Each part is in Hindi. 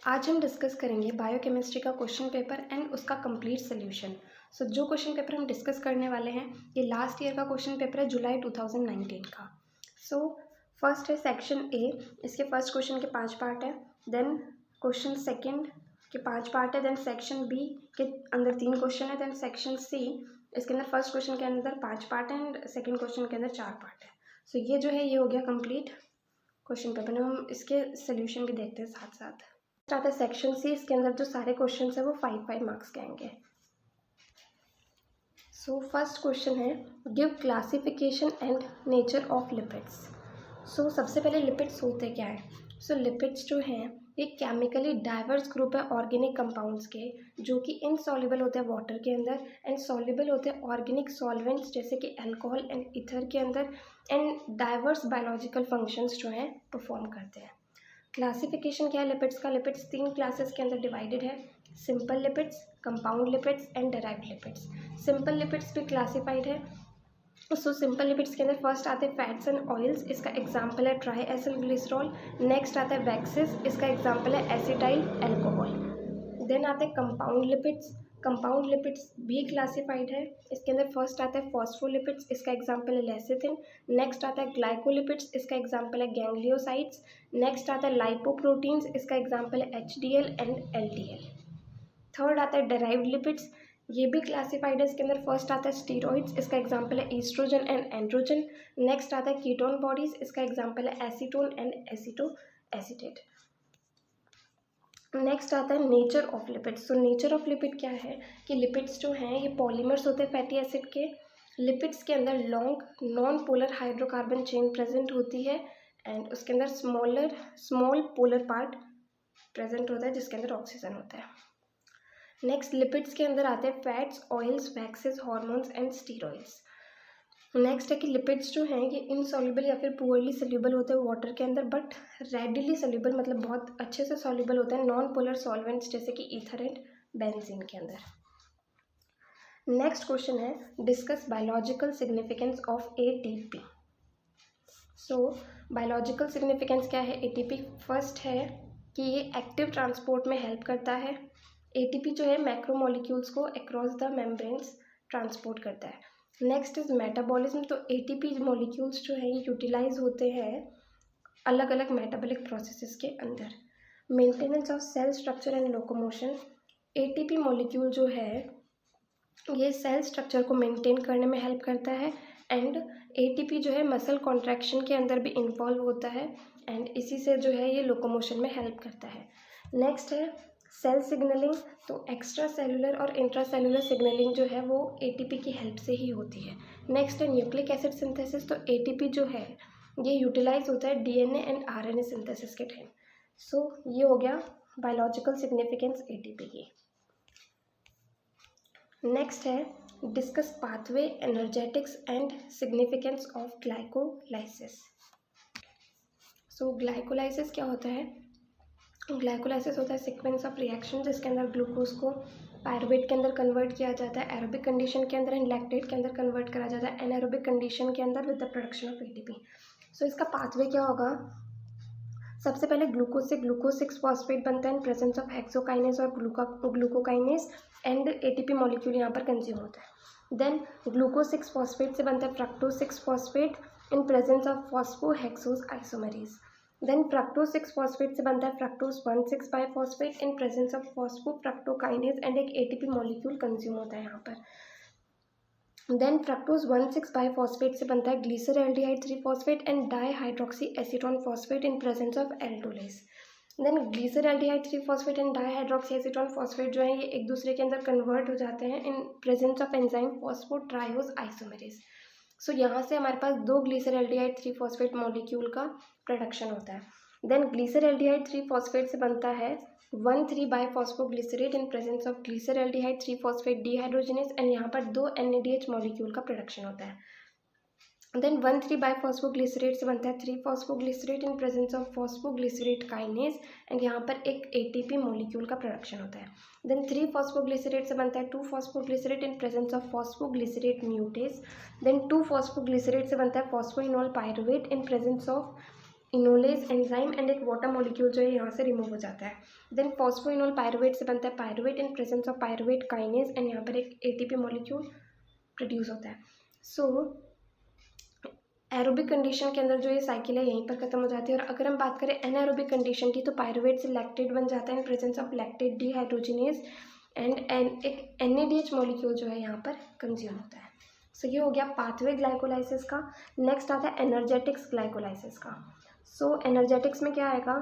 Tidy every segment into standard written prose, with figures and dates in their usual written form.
आज हम डिस्कस करेंगे बायोकेमिस्ट्री का क्वेश्चन पेपर एंड उसका कंप्लीट सोल्यूशन। जो क्वेश्चन पेपर हम डिस्कस करने वाले हैं ये लास्ट ईयर का क्वेश्चन पेपर है, जुलाई 2019 का। फर्स्ट है सेक्शन ए, इसके फर्स्ट क्वेश्चन के 5 पार्ट है। देन क्वेश्चन सेकंड के 5 पार्ट है। देन सेक्शन बी के अंदर 3 क्वेश्चन है। देन सेक्शन सी, इसके अंदर फर्स्ट क्वेश्चन के अंदर 5 पार्ट है एंड सेकेंड क्वेश्चन के अंदर 4 पार्ट है। ये जो है ये हो गया कंप्लीट क्वेश्चन पेपर। हम इसके सोल्यूशन भी देखते हैं साथ साथ। स्टार्ट है सेक्शन सी, इसके अंदर जो सारे क्वेश्चन है वो 5 मार्क्स के आएंगे। फर्स्ट क्वेश्चन है give classification and nature of lipids. सबसे पहले लिपिड्स होते क्या है। लिपिड्स जो हैं ये केमिकली डाइवर्स ग्रुप है ऑर्गेनिक कंपाउंड्स के, जो कि इनसॉल्युबल होते हैं वाटर के अंदर एंड सॉल्युबल होते हैं ऑर्गेनिक सॉल्वेंट्स जैसे कि अल्कोहल एंड ईथर के अंदर, एंड डाइवर्स बायोलॉजिकल फंक्शंस जो हैं परफॉर्म करते हैं। क्लासिफिकेशन क्या है लिपिड्स का। लिपिड्स 3 क्लासेस के अंदर डिवाइडेड है, simple lipids, compound lipids and derived lipids. Simple lipids भी क्लासिफाइड है। सिंपल लिपिड्स के अंदर फर्स्ट आते हैं फैट्स एंड ऑयल्स, इसका एग्जांपल है ट्राई एसिल ग्लिसरॉल। नेक्स्ट आता है वैक्सेस, इसका एग्जांपल है एसिटाइल अल्कोहल। देन आते हैं कंपाउंड लिपिड्स। कंपाउंड लिपिड्स भी क्लासिफाइड है, इसके अंदर फर्स्ट आता है फॉस्फोलिपिड्स, इसका एग्जांपल है लेसिथिन। नेक्स्ट आता है ग्लाइकोलिपिड्स, इसका एग्जांपल है गैंग्लियोसाइड्स। नेक्स्ट आता है लाइपोप्रोटीन्स, इसका एग्जांपल है HDL एंड LDL। थर्ड आता है डेराइव्ड लिपिड्स, ये भी क्लासिफाइड है, इसके अंदर फर्स्ट आता है स्टीरॉइड्स, इसका एग्जांपल है ईस्ट्रोजन एंड एंड्रोजन। नेक्स्ट आता है कीटोन बॉडीज, इसका एग्जांपल है acetone and aceto acetate. Next आता है nature of lipids. Nature of lipid क्या है कि लिपिड्स जो हैं ये पॉलीमर्स होते हैं फैटी एसिड के। लिपिड्स के अंदर long non polar hydrocarbon chain present होती है एंड उसके अंदर स्मॉल पोलर पार्ट प्रेजेंट होता है जिसके अंदर ऑक्सीजन होता है। नेक्स्ट लिपिड्स के अंदर आते हैं fats, oils, waxes, hormones and steroids. Next है कि लिपिड्स जो हैं ये इनसॉल्युबल या फिर पुअरली सोल्यूबल होते हैं वाटर के अंदर, बट रेडिली सोल्यूबल मतलब बहुत अच्छे से सोल्यूबल होते हैं नॉन पोलर सॉल्वेंट्स जैसे कि ईथर एंड बेंजीन के अंदर। नेक्स्ट क्वेश्चन है discuss biological significance of ATP। Biological significance क्या है ATP। फर्स्ट है कि ये एक्टिव ट्रांसपोर्ट में हेल्प करता है। ATP जो है मैक्रोमोलिक्यूल्स को अक्रॉस द मेम्ब्रेन्स ट्रांसपोर्ट करता है। Next is metabolism. ATP molecules जो है ये यूटिलाइज होते हैं अलग अलग मेटाबॉलिक प्रोसेसेस के अंदर। Maintenance of cell structure and locomotion. ATP molecule जो है ये सेल स्ट्रक्चर को मेंटेन करने में हेल्प करता है एंड ATP जो है मसल कॉन्ट्रैक्शन के अंदर भी इन्वॉल्व होता है एंड इसी से जो है ये लोकोमोशन में हेल्प करता है। नेक्स्ट है सेल सिग्नलिंग। एक्स्ट्रा सेलुलर और इंट्रा सेलुलर सिग्नलिंग जो है वो ATP की हेल्प से ही होती है। नेक्स्ट है न्यूक्लिक एसिड सिंथेसिस। ATP जो है ये यूटिलाइज होता है DNA एंड RNA सिंथेसिस के टाइम। ये हो गया बायोलॉजिकल सिग्निफिकेंस ATP की। नेक्स्ट है discuss pathway, energetics and significance of glycolysis. Glycolysis क्या होता है। ग्लाइकोलाइसिस होता है सीक्वेंस ऑफ रिएक्शन जिसके अंदर ग्लूकोज को पायरुवेट के अंदर कन्वर्ट किया जाता है, एरोबिक कंडीशन के अंदर एंड लैक्टेट के अंदर कन्वर्ट करा जाता है, एनारोबिक कंडीशन के अंदर with the production of ATP। इसका पाथवे क्या होगा। सबसे पहले ग्लूकोज से ग्लूकोज 6 फॉस्फेट बनता है इन प्रेजेंस ऑफ हेक्सोकाइनेज और ग्लूकोकाइनेज एंड ATP मॉलिक्यूल यहाँ पर कंज्यूम होता है। देन ग्लूकोज 6 फॉस्फेट से बनता है fructose 6 phosphate in presence of phosphohexose isomerase. Then fructose 6 phosphate से बनता है fructose 1,6 biphosphate in presence of phosphofructokinase and एक ATP मॉलिक्यूल कंज्यूम होता है यहाँ पर। देन फ्रक्टोज 1,6 बाइफॉस्फेट से बनता है glyceraldehyde 3 phosphate and dihydroxy acetone phosphate in presence of aldolase. Then glyceraldehyde 3 phosphate and dihydroxy acetone phosphate जो है ये एक दूसरे के अंदर कन्वर्ट हो जाते हैं in presence of enzyme phosphotriose isomerase. यहाँ से हमारे पास 2 ग्लीसरल्डिहाइड 3 फॉस्फेट मॉलिक्यूल का प्रोडक्शन होता है। देन ग्लीसरल्डिहाइड 3 फॉस्फेट से बनता है 1,3 bisphosphoglycerate in presence of glyceraldehyde 3 phosphate dehydrogenase and यहाँ पर 2 NADH मॉलिक्यूल का प्रोडक्शन होता है। देन 1,3 बाइफॉस्फोग्लिसरेट से बनता है 3 phosphoglycerate in presence of phosphoglycerate kinase and यहाँ पर एक ATP मॉलिक्यूल का प्रोडक्शन होता है। देन 3 फॉस्फोग्लिसरेट से बनता है 2 phosphoglycerate in presence of phosphoglycerate mutase. Then 2 phosphoglycerate से बनता है phosphoenolpyruvate in presence of enolase enzyme and एक वाटर मॉलिक्यूल जो है यहाँ से रिमूव हो जाता है। देन फॉस्फोइनोल पायरुवेट से बनता है pyruvate in presence of pyruvate kinase and यहाँ पर एक एटीपी मॉलिक्यूल प्रोड्यूस होता है। सो एरोबिक कंडीशन के अंदर जो ये साइकिल है यहीं पर खत्म हो जाती है। और अगर हम बात करें एनाएरोबिक कंडीशन की, तो पायरुवेट से लैक्टेट बन जाता है in presence of lactate dehydrogenase and एक NADH मॉलिक्यूल जो है यहाँ पर कंज्यूम होता है। सो ये हो गया पाथवे ग्लाइकोलाइसिस का। नेक्स्ट आता है एनर्जेटिक्स ग्लाइकोलाइसिस का। सो एनर्जेटिक्स में क्या आएगा,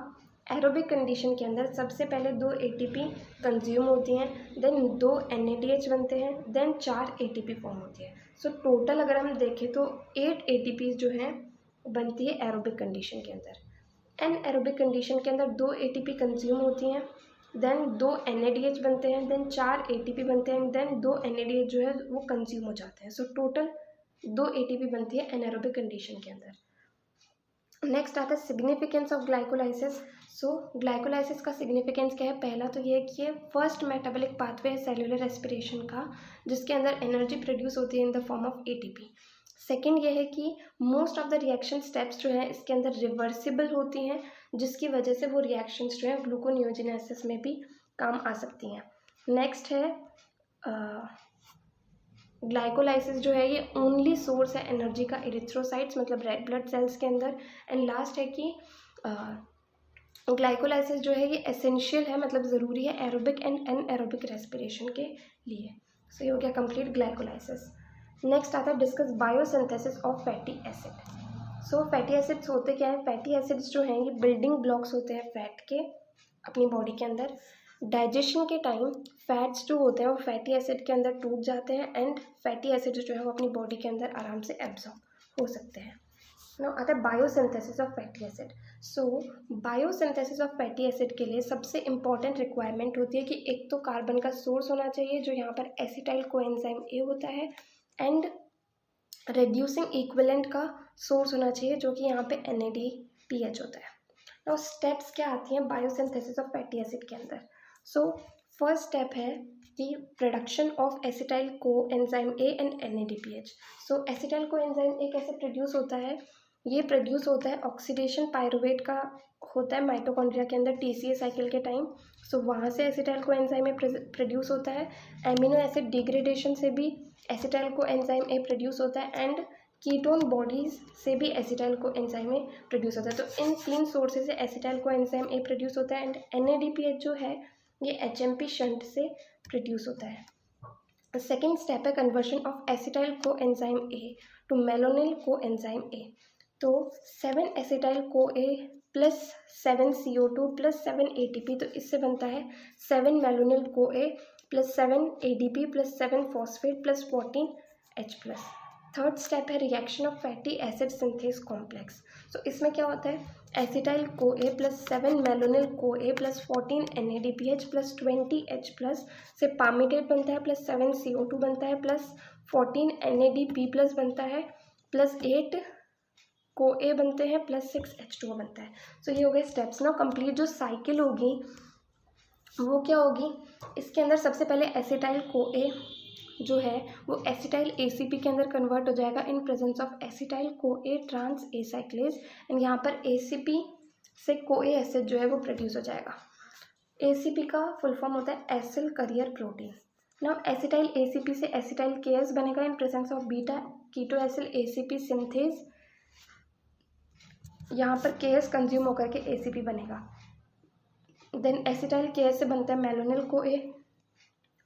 एरोबिक कंडीशन के अंदर सबसे पहले 2 ATP कंज्यूम होती हैं, देन 2 NADH बनते हैं, देन 4 ATP फॉर्म होती है। सो टोटल अगर हम देखें तो 8 ATPs जो हैं बनती है एरोबिक कंडीशन के अंदर। एन एरोबिक कंडीशन के अंदर 2 ATP कंज्यूम होती हैं, देन 2 NADH बनते हैं, देन 4 ATP बनते हैं, देन 2 NADH जो है वो कंज्यूम हो जाते हैं। सो टोटल 2 ATP बनती है एनाएरोबिक कंडीशन के अंदर। नेक्स्ट आता है significance of glycolysis. So glycolysis का सिग्निफिकेंस क्या है, पहला तो ये है कि ये फर्स्ट मेटाबॉलिक पाथवे है सेलुलर रेस्पिरेशन का, जिसके अंदर एनर्जी प्रोड्यूस होती है in the form of ATP। Second ये है कि most of the reaction steps जो है इसके अंदर रिवर्सिबल होती हैं, जिसकी वजह से वो रिएक्शंस जो है ग्लूकोनियोजेनेसिस में भी काम आ सकती हैं। नेक्स्ट है ग्लाइकोलाइसिस जो है ये ओनली सोर्स है एनर्जी का इरिथ्रोसाइट्स मतलब रेड ब्लड सेल्स के अंदर। एंड लास्ट है कि ग्लाइकोलाइसिस जो है ये एसेंशियल है मतलब ज़रूरी है एरोबिक एंड एनएरोबिक रेस्पिरेशन के लिए। सो ये हो गया कंप्लीट ग्लाइकोलाइसिस। नेक्स्ट आता है discuss biosynthesis of fatty acid. So fatty acids होते क्या हैं, फैटी एसिड्स जो हैं ये बिल्डिंग ब्लॉक्स होते हैं फैट के अपनी बॉडी के अंदर। डाइजेशन के टाइम फैट्स जो होते हैं वो फैटी एसिड के अंदर टूट जाते हैं एंड फैटी एसिड जो है वो अपनी बॉडी के अंदर आराम से एब्जॉर्ब हो सकते हैं। नाउ आता है biosynthesis of fatty acid. So biosynthesis of fatty acid के लिए सबसे इम्पॉर्टेंट रिक्वायरमेंट होती है कि एक तो कार्बन का सोर्स होना चाहिए जो यहाँ पर एसिटाइल कोएंजाइम A होता है, एंड रेड्यूसिंग इक्विवेलेंट का सोर्स होना चाहिए जो कि यहाँ पे NADPH होता है। नाउ स्टेप्स क्या आती हैं बायोसिंथेसिस ऑफ फैटी एसिड के अंदर। सो फर्स्ट स्टेप है कि production of acetyl coenzyme A and NADPH। So acetyl coenzyme A कैसे प्रोड्यूस होता है, ये प्रोड्यूस होता है ऑक्सीडेशन पायरुवेट का होता है माइटोकॉन्ड्रिया के अंदर TCA साइकिल के टाइम। सो वहाँ से एसिटाइल कोएंजाइम A प्रोड्यूस होता है। एमिनो एसिड डिग्रेडेशन से भी एसिटाइल कोएंजाइम A प्रोड्यूस होता है एंड कीटोन बॉडीज से भी एसिटाइल कोएंजाइम A प्रोड्यूस होता है। तो इन 3 सोर्सेज से एसिटाइल कोएंजाइम A प्रोड्यूस होता है एंड NADPH जो है ये HMP शंट से प्रोड्यूस होता है। सेकेंड स्टेप है conversion of acetyl coenzyme A to malonyl coenzyme A। तो 7 एसिटाइल CoA plus 7 CO2 plus 7 ATP, तो इससे बनता है 7 malonyl CoA plus 7 ADP plus 7 phosphate plus 14 H+। Third step है reaction of fatty acid synthase complex. So इसमें क्या होता है, acetyl CoA plus 7 malonyl CoA plus 14 NADPH plus 20 H+ से पामीडेट बनता है प्लस 7 CO2 बनता है प्लस 14 NADP प्लस बनता है प्लस 8 CoA बनते हैं प्लस 6 H2O बनता है। सो ये हो गए स्टेप्स। नाउ कंप्लीट जो साइकिल होगी वो क्या होगी, इसके अंदर सबसे पहले एसिटाइल CoA जो है वो एसिटाइल ACP के अंदर कन्वर्ट हो जाएगा in presence of acetyl CoA trans A cyclase and यहाँ पर ACP से CoA एसिड जो है वो प्रोड्यूस हो जाएगा। ACP का फुल फॉर्म होता है acyl carrier protein. Now acetyl ACP से एसिटाइल KS बनेगा in presence of beta keto acyl ACP synthase, यहाँ पर KS कंज्यूम होकर के ACP बनेगा। देन एसिटाइल KS से बनता है malonyl CoA,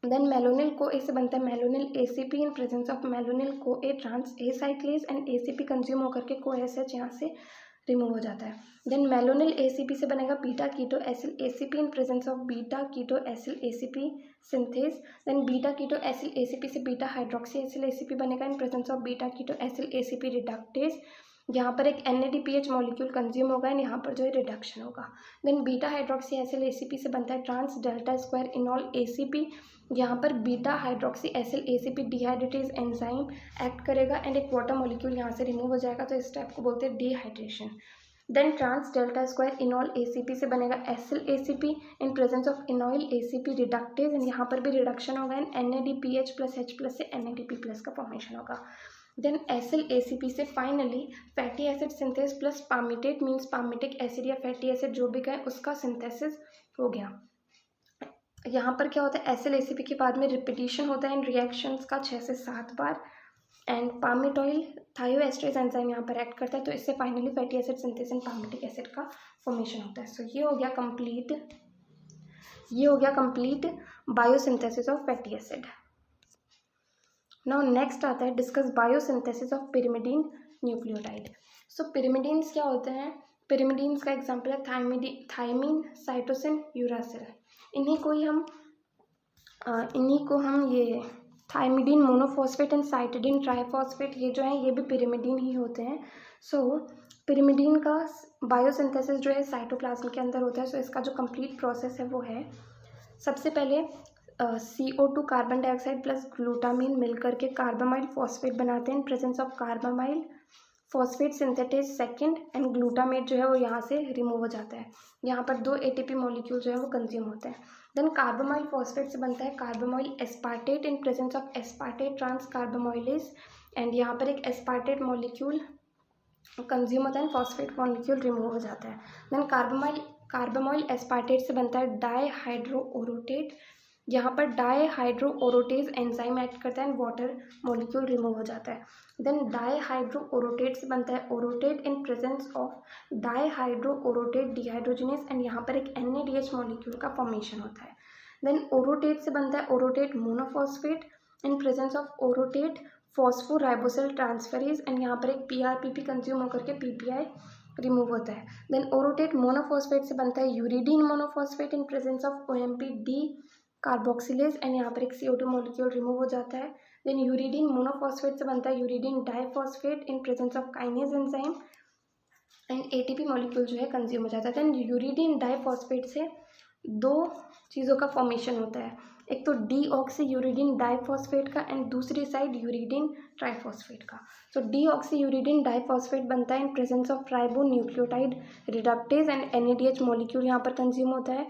then malonyl CoA से बनता है malonyl ACP in presence of malonyl CoA trans A cyclase and ACP consume होकर के CoSH यहाँ से रिमूव हो जाता है। देन मेलोनिल ACP से बनेगा beta keto acyl ACP in presence of beta keto acyl ACP synthase, then beta keto acyl ACP से बीटा हाइड्रोक्सी एसिल ACP बनेगा in presence of beta keto acyl ACP reductase, यहाँ पर एक NADPH मॉलिक्यूल कंज्यूम होगा एंड यहाँ पर जो है रिडक्शन होगा। Then beta hydroxy acyl ACP से बनता है trans delta square enol ACP, यहाँ पर beta hydroxy acyl ACP dehydratase enzyme act करेगा एंड एक वाटर मॉलिक्यूल यहाँ से रिमूव हो जाएगा, तो इस स्टेप को बोलते हैं dehydration. Then trans delta square enol ACP से बनेगा acyl ACP in presence of enoyl ACP reductase and यहाँ पर भी रिडक्शन होगा एंड NADPH प्लस H+ से NADP+ का फॉर्मेशन होगा। देन SLACP से finally fatty acid synthesis plus palmitate means palmitic acid या फैटी एसिड जो भी कहे उसका सिंथेसिस हो गया। यहाँ पर क्या होता है, SLACP के बाद में रिपीटिशन होता है इन रिएक्शंस का 6 से 7 बार, एंड पामिटॉइल थायोएस्ट्रेज एंजाइम यहाँ पर एक्ट करता है, तो इससे finally fatty acid synthesis and palmitic acid का फॉर्मेशन होता है। सो ये हो गया complete biosynthesis of fatty acid. Now next आता है discuss biosynthesis of pyrimidine nucleotide. सो पिरिमिडीन्स क्या होते हैं, पिरिमिडीन्स का एग्जांपल है थायमीन, साइटोसिन, यूरासिल। इन्हीं को हम ये थायमिडीन मोनोफॉस्फेट एंड साइटिडीन ट्राइफॉस्फेट, ये जो है ये भी पिरिमिडीन ही होते हैं। सो पिरिमिडीन का बायोसिंथेसिस जो है साइटोप्लाज्म के अंदर होता है। सो इसका जो कंप्लीट प्रोसेस है वो है, सबसे पहले CO2 carbon dioxide plus glutamine मिलकर के कार्बामाइल फॉस्फेट बनाते हैं। In presence of carbamyl phosphate synthetase second and glutamate जो है वो यहाँ से रिमूव हो जाता है। यहाँ पर 2 ATP मॉलिक्यूल जो है वो कंज्यूम होते हैं। देन कार्बामाइल फॉस्फेट से बनता है carbamyl aspartate in presence of aspartate trans carbamylase, and यहाँ पर एक एस्पार्टेट मॉलिक्यूल कंज्यूम होता है, फॉस्फेट मॉलिक्यूल रिमूव हो जाता है। देन कार्बामाइल एस्पार्टेट से बनता है डाईहाइड्रोओरोटेट, यहाँ पर डाईहाइड्रोओरोटेज एंजाइम एक्ट करता है एंड वाटर मॉलिक्यूल रिमूव हो जाता है। देन डाईहाइड्रोओरोटेट से बनता है orotate in presence of dihydroorotate dehydrogenase, and यहाँ पर एक NADH मॉलिक्यूल का फॉर्मेशन होता है। देन ओरोटेट से बनता है orotate monophosphate in presence of orotate phosphoribosyl transferase, and यहाँ पर एक PRPP कंज्यूम होकर के PPI रिमूव होता है। देन ओरोटेट मोनोफॉस्फेट से बनता है uridine monophosphate in presence of OMP D carboxylase, and यहाँ पर एक CO2 मॉलिक्यूल रिमूव हो जाता है। देन यूरिडीन मोनोफॉस्फेट से बनता है uridine diphosphate in presence of kinase enzyme, and ATP molecule जो है कंज्यूम हो जाता है। देन यूरिडीन डाइफॉस्फेट से 2 चीज़ों का फॉर्मेशन होता है, एक तो डीऑक्सी यूरिडीन डाइफॉस्फेट का एंड दूसरी साइड यूरिडीन ट्राइफॉस्फेट का। सो डीऑक्सी यूरिडीन डाइफॉस्फेट बनता है in presence of ribo nucleotide reductase and NADH molecule यहाँ पर कंज्यूम होता है।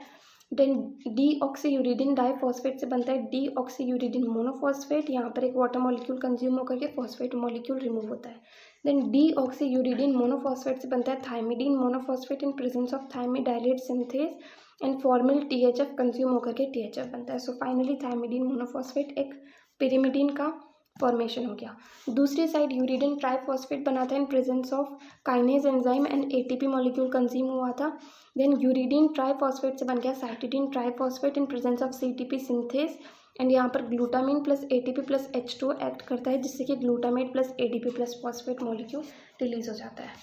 देन डीऑक्सी यूरिडीन डाइफॉस्फेट से बनता है डीऑक्सी यूरिडीन मोनोफॉस्फेट, यहाँ पर एक वाटर मॉलिक्यूल कंज्यूम होकर के फॉस्फेट मॉलिक्यूल रिमूव होता है। देन डीऑक्सी यूरिडीन मोनोफॉस्फेट से बनता है thymidine monophosphate in presence of thymidylate synthase and formyl THF consume होकर के THF बनता है। सो फाइनली थायमिडीन मोनोफॉस्फेट एक पिरिमिडीन का फॉर्मेशन हो गया। दूसरी साइड यूरिडीन ट्राइफॉस्फेट बनाता है in presence of kinase enzyme and ATP molecule consume हुआ था। देन यूरिडीन ट्राइफॉस्फेट से बन गया cytidine triphosphate in presence of CTP synthase, and यहाँ पर glutamine plus ATP plus H2 act करता है जिससे कि glutamate plus ADP plus phosphate molecule release हो जाता है।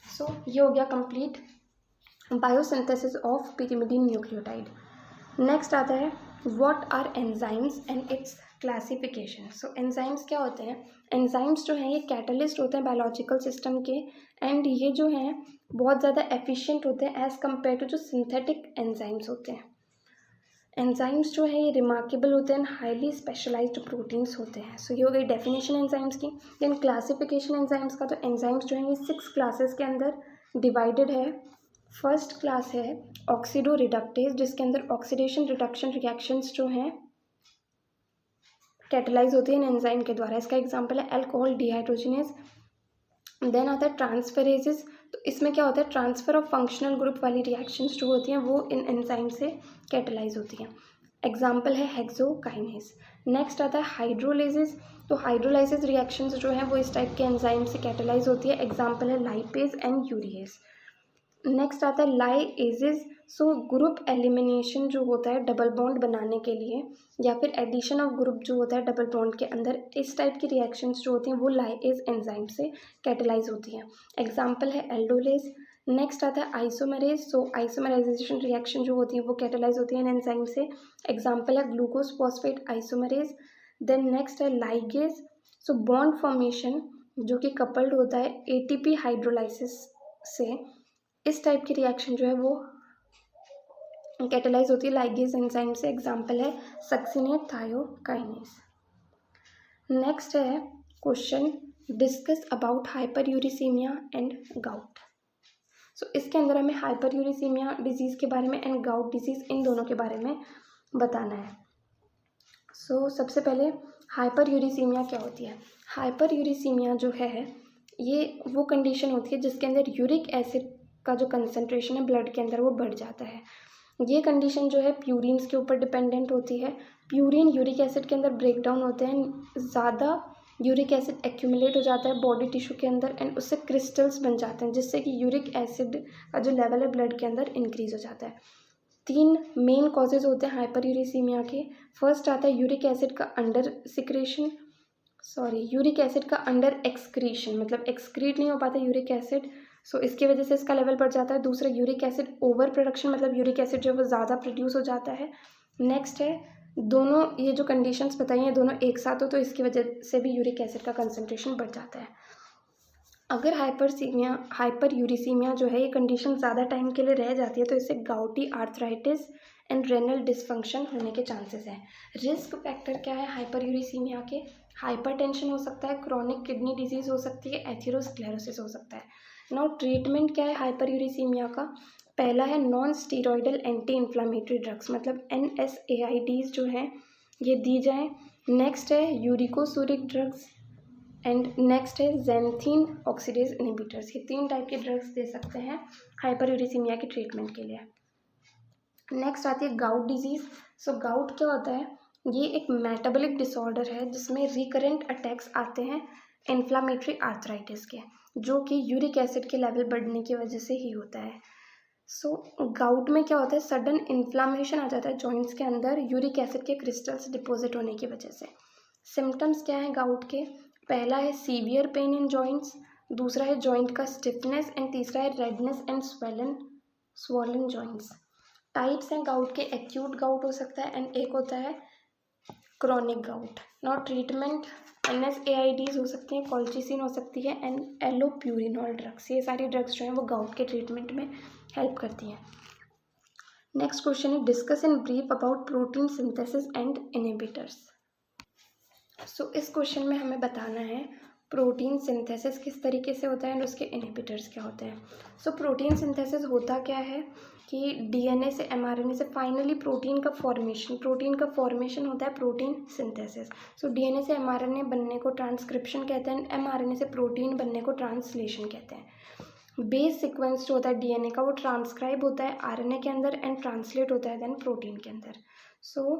सो ये हो गया complete biosynthesis of pyrimidine nucleotide. Next आता है what are enzymes and its classification. So enzymes क्या होते हैं, एंजाइम्स जो हैं ये कैटलिस्ट होते हैं बायोलॉजिकल सिस्टम के, एंड ये जो हैं बहुत ज़्यादा एफिशिएंट होते हैं एज़ कम्पेयर टू जो सिंथेटिक एंजाइम्स होते हैं। एंजाइम्स जो है ये रिमार्केबल होते हैं, हाईली स्पेशलाइज्ड प्रोटीन्स होते हैं। सो ये हो गई डेफिनेशन एंजाइम्स की। देन क्लासिफिकेशन एंजाइम्स का, तो एंजाइम्स जो हैं ये 6 क्लासेस के अंदर डिवाइडेड है। फर्स्ट क्लास है ऑक्सीडो रिडक्टेज, जिसके अंदर ऑक्सीडेशन रिडक्शन रिएक्शंस जो हैं कैटलाइज होती है एंजाइम के द्वारा। इसका एग्जांपल है अल्कोहल डिहाइड्रोजिनेज। देन आता है ट्रांसफेरेजेस, तो इसमें क्या होता है ट्रांसफर ऑफ फंक्शनल ग्रुप वाली रिएक्शंस जो होती हैं वो इन एंजाइम से कैटलाइज होती हैं। एग्जांपल है हेक्सोकाइनेज। नेक्स्ट आता है हाइड्रोलाइसिस, तो हाइड्रोलाइसिस रिएक्शंस जो हैं वो इस टाइप के एंजाइम से कैटलाइज होती है। एग्जांपल है लाइपेज एंड यूरिएज। नेक्स्ट आता है लाइएजेस, सो ग्रुप एलिमिनेशन जो होता है डबल बॉन्ड बनाने के लिए, या फिर एडिशन ऑफ ग्रुप जो होता है डबल बॉन्ड के अंदर, इस टाइप की रिएक्शंस जो होती हैं वो लाइएज एंजाइम से कैटलाइज होती हैं। एग्जांपल है एल्डोलेज। नेक्स्ट आता है आइसोमरेज, सो आइसोमराइजेशन रिएक्शन जो होती है वो कैटलाइज होती है एंजाइम से। एग्जांपल है glucose phosphate isomerase. Then next है लाइगेज, सो बॉन्ड फॉर्मेशन जो कि कपल्ड होता है ATP हाइड्रोलाइसिस से, इस टाइप की रिएक्शन जो है वो कैटलाइज होती है लाइगेज एंजाइम से। एग्जांपल है सक्सिनेट थायोकाइनेज। नेक्स्ट है question discuss about hyperuricemia and gout. So इसके अंदर हमें हाइपरयूरिसीमिया डिजीज़ के बारे में एंड गाउट डिजीज़ इन दोनों के बारे में बताना है। सो सबसे पहले हाइपर यूरिसीमिया क्या होती है? हाइपर यूरिसीमिया जो है ये वो कंडीशन होती है जिसके अंदर यूरिक एसिड का जो कंसनट्रेशन है ब्लड के अंदर वो बढ़ जाता है। ये कंडीशन जो है प्यूरिन्स के ऊपर डिपेंडेंट होती है। प्यूरिन यूरिक एसिड के अंदर ब्रेक डाउन होते हैं, ज़्यादा यूरिक एसिड एक्यूमुलेट हो जाता है बॉडी टिश्यू के अंदर एंड उससे क्रिस्टल्स बन जाते हैं जिससे कि यूरिक एसिड का जो लेवल है ब्लड के अंदर इंक्रीज हो जाता है। 3 मेन कॉजेज़ होते हैं हाइपर यूरिसीमिया के। फर्स्ट आता है यूरिक एसिड का यूरिक एसिड का अंडर एक्सक्रीशन, मतलब एक्सक्रीट नहीं हो पाता यूरिक एसिड, सो इसकी वजह से इसका लेवल बढ़ जाता है। दूसरा यूरिक एसिड ओवर प्रोडक्शन, मतलब यूरिक एसिड जो है वो ज़्यादा प्रोड्यूस हो जाता है। नेक्स्ट है दोनों, ये जो कंडीशंस बताई हैं दोनों एक साथ हो तो इसकी वजह से भी यूरिक एसिड का कंसनट्रेशन बढ़ जाता है। अगर हाइपर यूरिसीमिया जो है ये कंडीशन ज़्यादा टाइम के लिए रह जाती है तो इससे गाउटी आर्थराइटिस एंड रेनल डिसफंक्शन होने के चांसेस हैं। रिस्क फैक्टर क्या है हाइपर यूरिसीमिया के? हाइपरटेंशन हो सकता है, क्रॉनिक किडनी डिजीज़ हो सकती है, एथेरोस्क्लेरोसिस हो सकता है। नाउ ट्रीटमेंट क्या है हाइपर यूरिसीमिया का? पहला है non steroidal anti inflammatory drugs, मतलब NSAIDs जो हैं ये दी जाएँ। नेक्स्ट है यूरिकोसूरिक ड्रग्स एंड नेक्स्ट है ज़ैंथीन ऑक्सीडेज इनहिबिटर्स। ये 3 टाइप के ड्रग्स दे सकते हैं हाइपर यूरिसीमिया के ट्रीटमेंट के लिए। नेक्स्ट आती है गाउट डिजीज़। सो गाउट क्या होता है? ये एक मेटाबॉलिक डिसऑर्डर है जिसमें रिकरेंट अटैक्स आते हैं इन्फ्लामेटरी आर्थराइटिस के, जो कि यूरिक एसिड के लेवल बढ़ने की वजह से ही होता है। सो गाउट में क्या होता है? सडन इन्फ्लामेशन आ जाता है जॉइंट्स के अंदर यूरिक एसिड के क्रिस्टल्स डिपॉजिट होने की वजह से। सिम्टम्स क्या हैं गाउट के? पहला है सीवियर पेन इन जॉइंट्स, दूसरा है जॉइंट का स्टिफनेस एंड तीसरा है redness and swollen joints. Types हैं गाउट के, एक्यूट गाउट हो सकता है एंड एक होता है chronic gout. Now treatment NSAIDs हो सकती हैं, कॉल्चिसिन हो सकती है एंड एलोप्यूरिनॉल ड्रग्स। ये सारी ड्रग्स जो हैं वो गाउट के ट्रीटमेंट में हेल्प करती हैं। नेक्स्ट क्वेश्चन है discuss in brief about protein synthesis and inhibitors. So इस क्वेश्चन में हमें बताना है प्रोटीन सिंथेसिस किस तरीके से होता है एंड उसके इनहिबिटर्स क्या होते हैं। सो प्रोटीन सिंथेसिस होता क्या है कि DNA से mRNA से फाइनली प्रोटीन का फॉर्मेशन होता है प्रोटीन सिंथेसिस। सो DNA से mRNA बनने को ट्रांसक्रिप्शन कहते हैं, mRNA से प्रोटीन बनने को ट्रांसलेशन कहते हैं। बेस सीक्वेंस जो होता है DNA का वो ट्रांसक्राइब होता है RNA के अंदर एंड ट्रांसलेट होता है देन प्रोटीन के अंदर। सो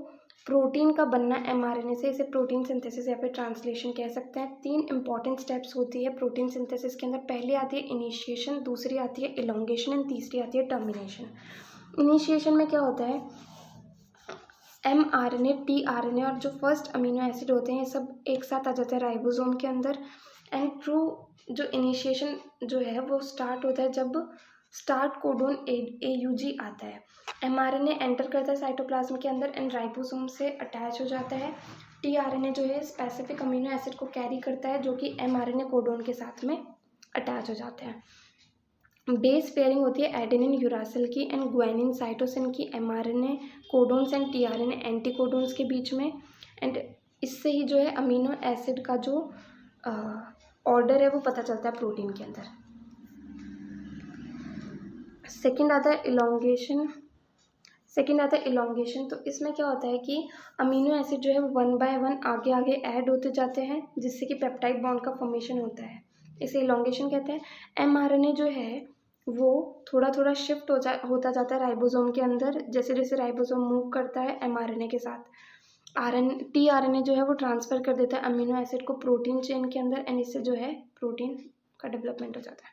प्रोटीन का बनना mRNA से, इसे प्रोटीन सिंथेसिस या फिर ट्रांसलेशन कह सकते हैं। 3 इंपॉर्टेंट स्टेप्स होती है प्रोटीन सिंथेसिस के अंदर। पहली आती है इनिशिएशन, दूसरी आती है इलोंगेशन एंड तीसरी आती है टर्मिनेशन। इनिशिएशन में क्या होता है? mRNA, tRNA और जो फर्स्ट अमीनो एसिड होते हैं ये सब एक साथ आ जाते हैं राइबोसोम के अंदर एंड ट्रू जो इनिशिएशन जो है वो स्टार्ट होता है जब स्टार्ट कोडोन AUG आता है। mRNA एंटर करता है साइटोप्लाज्म के अंदर एंड राइबोसोम से अटैच हो जाता है। tRNA जो है स्पेसिफिक अमीनो एसिड को कैरी करता है जो कि mRNA कोडोन के साथ में अटैच हो जाते हैं। बेस पेयरिंग होती है एडेनिन यूरासिल की एंड ग्वानिन साइटोसिन की mRNA कोडोन्स एंड tRNA एंटीकोडोन्स के बीच में एंड इससे ही जो है अमीनो एसिड का जो ऑर्डर है वो पता चलता है प्रोटीन के अंदर। सेकेंड आता है इलोंगेशन। तो इसमें क्या होता है कि अमीनो एसिड जो है वो 1 बाय 1 आगे आगे ऐड होते जाते हैं जिससे कि पेप्टाइड बॉन्ड का फॉर्मेशन होता है, इसे इलोंगेशन कहते हैं। mRNA जो है वो थोड़ा थोड़ा शिफ्ट होता जाता है राइबोसोम के अंदर, जैसे जैसे राइबोसोम मूव करता है mRNA के साथ। tRNA जो है वो ट्रांसफ़र कर देता है अमीनो एसिड को प्रोटीन चेन के अंदर एंड इससे जो है प्रोटीन का डेवलपमेंट हो जाता है।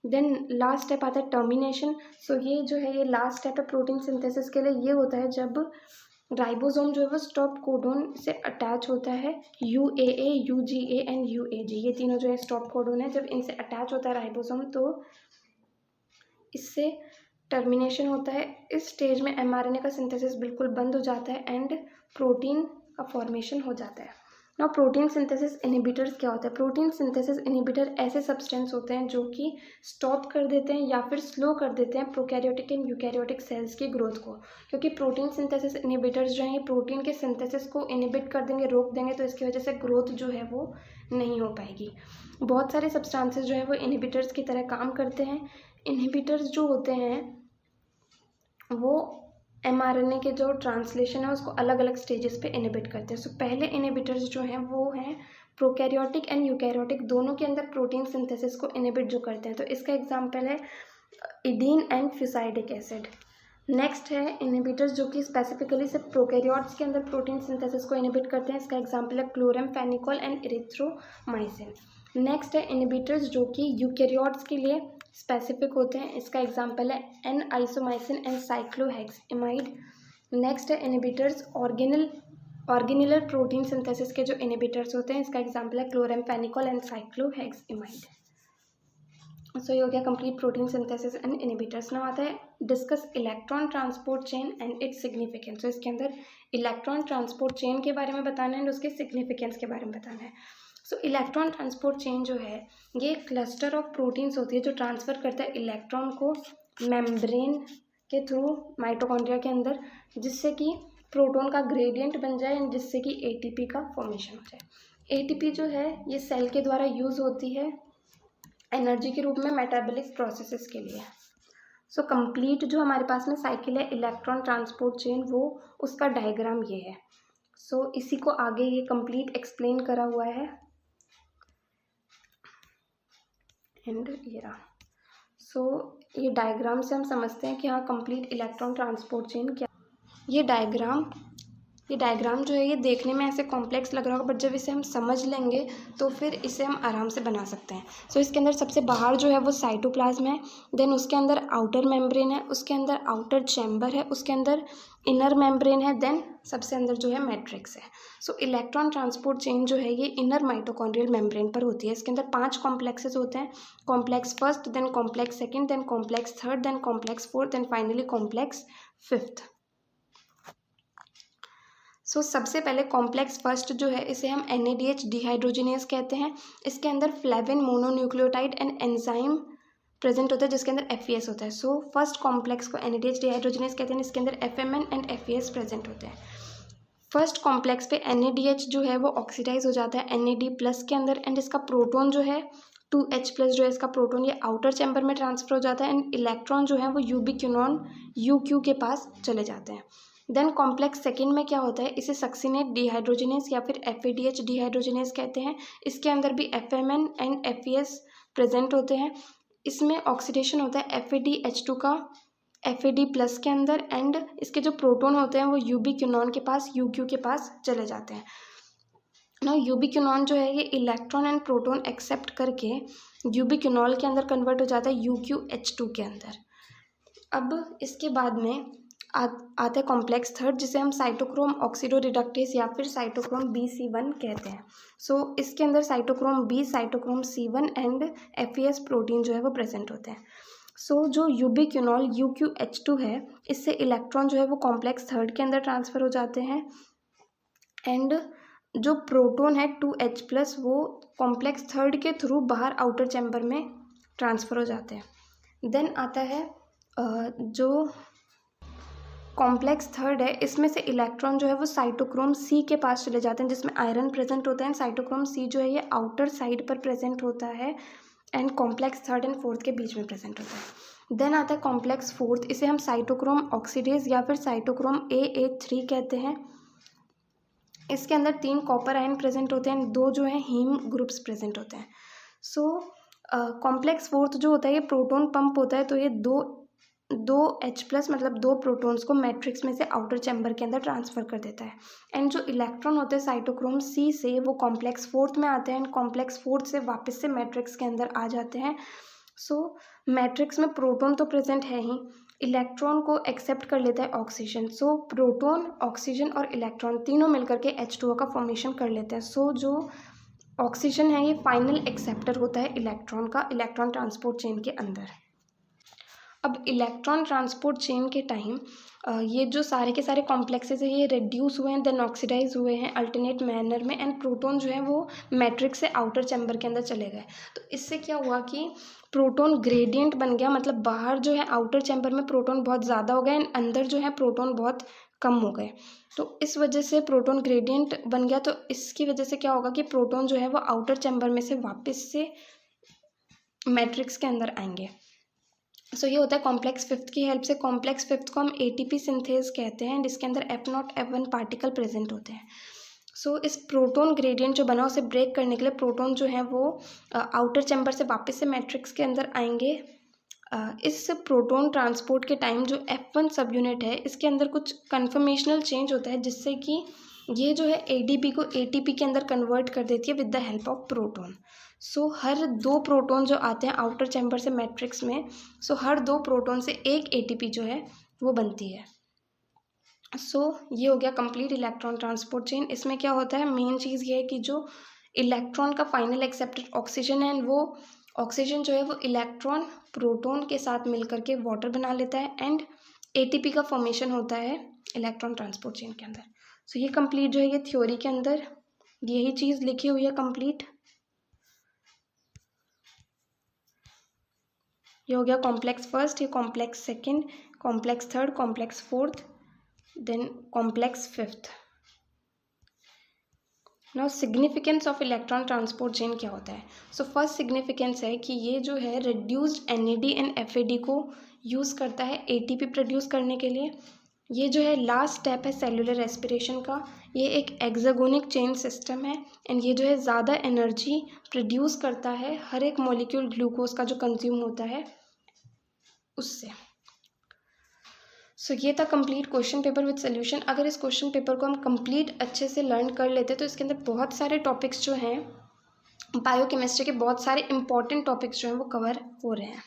देन लास्ट स्टेप आता है टर्मिनेशन। सो ये जो है ये लास्ट स्टेप है प्रोटीन सिंथेसिस के लिए। ये होता है जब राइबोसोम जो है वो स्टॉप कोडोन से अटैच होता है, UAA, UGA एंड UAG, ये तीनों जो है स्टॉप कोडोन है। जब इनसे अटैच होता है राइबोसोम तो इससे टर्मिनेशन होता है। इस स्टेज में mRNA का सिंथेसिस बिल्कुल बंद हो जाता है एंड प्रोटीन का फॉर्मेशन हो जाता है। नाउ प्रोटीन सिंथेसिस इनहिबिटर्स क्या होता है? प्रोटीन सिंथेसिस इनहिबिटर ऐसे सब्सटेंस होते हैं जो कि स्टॉप कर देते हैं या फिर स्लो कर देते हैं प्रोकैरियोटिक एंड यूकैरियोटिक सेल्स की ग्रोथ को, क्योंकि प्रोटीन सिंथेसिस इनहिबिटर्स जो हैं ये प्रोटीन के सिंथेसिस को इनहिबिट कर देंगे, रोक देंगे, तो इसकी वजह से ग्रोथ जो है वो नहीं हो पाएगी। बहुत सारे सब्सटेंसेस जो है वो इनहिबिटर्स की तरह काम करते हैं। इनहिबिटर्स जो होते हैं वो mRNA के जो ट्रांसलेशन है उसको अलग अलग स्टेजेस पे इनहिबिट करते हैं। सो पहले इनहिबिटर्स जो हैं वो हैं प्रोकैरियोटिक एंड यूकैरियोटिक, दोनों के अंदर प्रोटीन सिंथेसिस को इनहिबिट जो करते हैं। तो इसका एग्जांपल है इडीन एंड फ्यूसाइडिक एसिड। नेक्स्ट है इनहिबिटर्स जो कि स्पेसिफिकली सिर्फ प्रोकैरियोट्स के अंदर प्रोटीन सिंथेसिस को इनहिबिट करते हैं। इसका एग्जांपल है क्लोरेमफेनिकोल एंड इरिथ्रोमाइसिन। नेक्स्ट है इनहिबिटर्स जो कि यूकैरियोट्स के लिए स्पेसिफिक होते हैं। इसका एग्जांपल है एन आइसोमाइसिन एंड साइक्लोहेक्सिमाइड। नेक्स्ट है इनहिबिटर्स ऑर्गेनिलर प्रोटीन सिंथेसिस के जो इनहिबिटर्स होते हैं। इसका एग्जांपल है क्लोरेमफेनिकोल एंड साइक्लोहेक्सिमाइड। सो ये हो गया complete protein synthesis and inhibitors. Now आता है discuss electron transport chain and its significance. तो इसके अंदर इलेक्ट्रॉन ट्रांसपोर्ट चेन के बारे में बताना है एंड उसके सिग्निफिकेंस के बारे में बताना है। सो इलेक्ट्रॉन ट्रांसपोर्ट चेन जो है ये क्लस्टर ऑफ प्रोटीन्स होती है जो ट्रांसफ़र करता है इलेक्ट्रॉन को मेम्ब्रेन के थ्रू माइटोकॉन्ड्रिया के अंदर, जिससे कि प्रोटॉन का ग्रेडियंट बन जाए एंड जिससे कि एटीपी का फॉर्मेशन हो जाए। एटीपी जो है ये सेल के द्वारा यूज़ होती है एनर्जी के रूप में मेटाबॉलिक प्रोसेसेस के लिए। सो कंप्लीट जो हमारे पास में साइकिल है इलेक्ट्रॉन ट्रांसपोर्ट चेन, वो उसका डायग्राम ये है। सो इसी को आगे ये कंप्लीट एक्सप्लेन करा हुआ है एंड ये रहा। सो ये डायग्राम से हम समझते हैं कि हाँ कंप्लीट इलेक्ट्रॉन ट्रांसपोर्ट चेन क्या। ये डायग्राम जो है ये देखने में ऐसे कॉम्प्लेक्स लग रहा होगा, बट जब इसे हम समझ लेंगे तो फिर इसे हम आराम से बना सकते हैं। सो इसके अंदर सबसे बाहर जो है वो साइटोप्लाज्म है, देन उसके अंदर आउटर मेम्ब्रेन है, उसके अंदर आउटर चैम्बर है, उसके अंदर इनर मेम्ब्रेन है, देन सबसे अंदर जो है मैट्रिक्स है। सो इलेक्ट्रॉन ट्रांसपोर्ट चेन जो है ये इनर माइटोकॉन्ड्रियल मेम्ब्रेन पर होती है। इसके अंदर 5 कॉम्प्लेक्सेस होते हैं, complex first, then complex second, then complex third, then complex fourth, then finally complex fifth. So सबसे पहले कॉम्प्लेक्स फर्स्ट जो है इसे हम NADH डिहाइड्रोजिनेज कहते हैं। इसके अंदर flavin mononucleotide and enzyme present होता है जिसके अंदर FES होता है। सो फर्स्ट कॉम्प्लेक्स को NADH डिहाइड्रोजिनेज कहते हैं, इसके अंदर FMN एंड FES प्रेजेंट होते हैं। फर्स्ट कॉम्प्लेक्स पे NADH जो है वो ऑक्सीडाइज हो जाता है NAD प्लस के अंदर, एंड इसका प्रोटोन जो है 2H प्लस जो है इसका प्रोटोन ये आउटर चैम्बर में ट्रांसफर हो जाता है, एंड इलेक्ट्रॉन जो है वो यूबिक्विनोन UQ के पास चले जाते हैं। देन कॉम्प्लेक्स सेकेंड में क्या होता है, इसे सक्सिनेट डिहाइड्रोजिनेज या फिर FADH डिहाइड्रोजिनेज कहते हैं। इसके अंदर भी FMN एंड FES प्रेजेंट होते हैं। इसमें ऑक्सीडेशन होता है FADH2 का FAD प्लस के अंदर, एंड इसके जो प्रोटॉन होते हैं वो यूबिक्विनोन के पास UQ के पास चले जाते हैं ना। यूबिक्विनोन जो है ये इलेक्ट्रॉन एंड प्रोटॉन एक्सेप्ट करके यूबिक्विनोल के अंदर कन्वर्ट हो जाता है UQH2 के अंदर। अब इसके बाद में आता है कॉम्प्लेक्स थर्ड जिसे हम साइटोक्रोम ऑक्सीडोरिडक्टेज या फिर साइटोक्रोम BC1 कहते हैं। सो इसके अंदर cytochrome B, cytochrome C1 and FES protein जो है वो प्रेजेंट होते हैं। सो जो यूबिक्विनोल UQH2 है इससे इलेक्ट्रॉन जो है वो कॉम्प्लेक्स थर्ड के अंदर ट्रांसफ़र हो जाते हैं, एंड जो प्रोटॉन है 2H प्लस वो कॉम्प्लेक्स थर्ड के थ्रू बाहर आउटर चैम्बर में ट्रांसफ़र हो जाते हैं। देन आता है जो कॉम्प्लेक्स थर्ड है, इसमें से इलेक्ट्रॉन जो है वो साइटोक्रोम C के पास चले जाते हैं जिसमें आयरन प्रेजेंट होता है। साइटोक्रोम C जो है ये आउटर साइड पर प्रेजेंट होता है and complex third and fourth के बीच में प्रेजेंट होता है। देन आता है कॉम्प्लेक्स फोर्थ, इसे हम साइटोक्रोम ऑक्सीडेज या फिर साइटोक्रोम AA3 कहते हैं। इसके अंदर 3 कॉपर आयन प्रेजेंट होते हैं, 2 जो है हीम ग्रुप्स प्रेजेंट होते हैं। सो कॉम्प्लेक्स फोर्थ जो होता है ये प्रोटॉन पंप होता है, तो ये दो H प्लस मतलब 2 प्रोटॉन्स को मैट्रिक्स में से आउटर चैम्बर के अंदर ट्रांसफ़र कर देता है। एंड जो इलेक्ट्रॉन होते हैं साइटोक्रोम C से वो कॉम्प्लेक्स फोर्थ में आते हैं, एंड कॉम्प्लेक्स फोर्थ से वापस से मैट्रिक्स के अंदर आ जाते हैं। सो मैट्रिक्स में प्रोटॉन तो प्रेजेंट है ही, इलेक्ट्रॉन को एक्सेप्ट कर लेता है ऑक्सीजन। सो प्रोटॉन, ऑक्सीजन और इलेक्ट्रॉन तीनों मिलकर के H2O का फॉर्मेशन कर लेते हैं। सो जो ऑक्सीजन है ये फाइनल एक्सेप्टर होता है इलेक्ट्रॉन का इलेक्ट्रॉन ट्रांसपोर्ट चेन के अंदर। अब इलेक्ट्रॉन ट्रांसपोर्ट चेन के टाइम ये जो सारे के सारे कॉम्प्लेक्सेस है ये रिड्यूस हुए हैं, देन ऑक्सीडाइज हुए हैं अल्टरनेट मैनर में, एंड प्रोटॉन जो है वो मैट्रिक्स से आउटर चैम्बर के अंदर चले गए। तो इससे क्या हुआ कि प्रोटॉन ग्रेडियंट बन गया, मतलब बाहर जो है आउटर चैम्बर में प्रोटॉन बहुत ज़्यादा हो गए एंड अंदर जो है प्रोटॉन बहुत कम हो गए। तो इस वजह से प्रोटॉन ग्रेडियंट बन गया। तो इसकी वजह से क्या होगा कि प्रोटॉन जो है वो आउटर चैम्बर में से वापस से मैट्रिक्स के अंदर आएंगे। सो ये होता है कॉम्प्लेक्स फिफ्थ की हेल्प से। कॉम्प्लेक्स फिफ्थ को हम ATP सिंथेज कहते हैं, जिसके अंदर F0 F1 पार्टिकल प्रेजेंट होते हैं। सो इस प्रोटॉन ग्रेडियंट जो बना उसे ब्रेक करने के लिए प्रोटॉन जो है वो आउटर चैम्बर से वापस से मैट्रिक्स के अंदर आएंगे। इस प्रोटॉन ट्रांसपोर्ट के टाइम जो F1 सब यूनिट है इसके अंदर कुछ कन्फर्मेशनल चेंज होता है, जिससे कि ये जो है ADP को ATP के अंदर कन्वर्ट कर देती है with the help of proton. So her 2 proton जो आते हैं आउटर चैम्बर से मैट्रिक्स में, सो हर 2 प्रोटॉन से एक ATP जो है वो बनती है। सो ये हो गया कंप्लीट इलेक्ट्रॉन ट्रांसपोर्ट चेन। इसमें क्या होता है, मेन चीज़ ये है कि जो इलेक्ट्रॉन का फाइनल एक्सेप्टेड ऑक्सीजन है, वो ऑक्सीजन जो है वो इलेक्ट्रॉन प्रोटॉन के साथ मिलकर के वाटर बना लेता है एंड ATP का फॉर्मेशन होता है इलेक्ट्रॉन ट्रांसपोर्ट चेन के अंदर। सो ये कंप्लीट जो है ये थ्योरी के अंदर यही चीज़ लिखी हुई है कंप्लीट। ये हो गया कॉम्प्लेक्स फर्स्ट, ये complex second, complex third, complex fourth, then complex fifth. Now significance of electron transport chain क्या होता है। सो फर्स्ट सिग्निफिकेंस है कि ये जो है रिड्यूस्ड NAD एंड FAD को यूज़ करता है ATP प्रोड्यूस करने के लिए। ये जो है लास्ट स्टेप है सेलुलर रेस्पिरेशन का। ये एक एक्सागोनिक चेन सिस्टम है एंड ये जो है ज़्यादा एनर्जी प्रोड्यूस करता है हर एक मॉलिक्यूल ग्लूकोज का जो कंज्यूम होता है उससे। सो ये था complete question paper with solution. अगर इस क्वेश्चन पेपर को हम कंप्लीट अच्छे से लर्न कर लेते तो इसके अंदर बहुत सारे टॉपिक्स जो हैं बायोकेमिस्ट्री के, बहुत सारे इंपॉर्टेंट टॉपिक्स जो हैं वो कवर हो रहे हैं।